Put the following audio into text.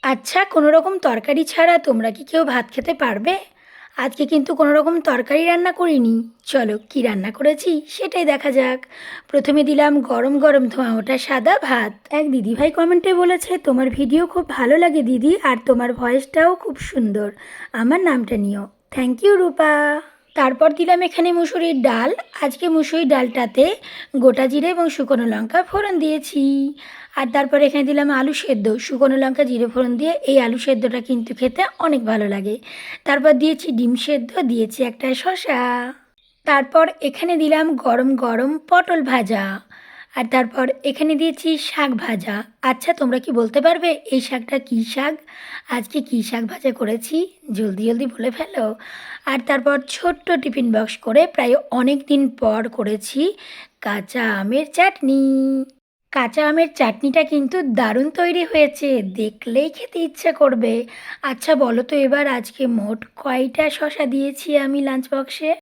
আচ্ছা, কোনো রকম তরকারি ছাড়া তোমরা কি কেউ ভাত খেতে পারবে? আজকে কিন্তু কোনো রকম তরকারি রান্না করিনি। চলো কী রান্না করেছি সেটাই দেখা যাক। প্রথমে দিলাম গরম গরম ধোঁয়া ওঠা সাদা ভাত। এক দিদিভাই কমেন্টে বলেছে, তোমার ভিডিও খুব ভালো লাগে দিদি, আর তোমার ভয়েসটাও খুব সুন্দর। আমার নামটা নিও। থ্যাংক ইউ রূপা। তারপর দিলাম এখানে মুসুরির ডাল। আজকে মুসুরির ডালটাতে গোটা জিরে এবং শুকনো লঙ্কা ফোড়ন দিয়েছি। আর তারপর এখানে দিলাম আলু সেদ্ধ, শুকনো লঙ্কা জিরে ফোড়ন দিয়ে এই আলু সেদ্ধটা কিন্তু খেতে অনেক ভালো লাগে। তারপর দিয়েছি ডিম সেদ্ধ, দিয়েছি একটা শসা। তারপর এখানে দিলাম গরম গরম পটল ভাজা। আর তারপর এখানে দিয়েছি শাক ভাজা। আচ্ছা, তোমরা কি বলতে পারবে এই শাকটা কী শাক? আজকে কী শাক ভাজা করেছি জলদি জলদি বলে ফেলো। আর তারপর ছোট্ট টিফিন বক্স করে প্রায় অনেক দিন পর করেছি কাঁচা আমের চাটনি। কাঁচা আমের চাটনিটা কিন্তু দারুণ তৈরি হয়েছে, দেখলেই খেতে ইচ্ছা করবে। আচ্ছা বলো তো এবার, আজকে মোট কয়টা শসা দিয়েছি আমি লাঞ্চ বক্সে?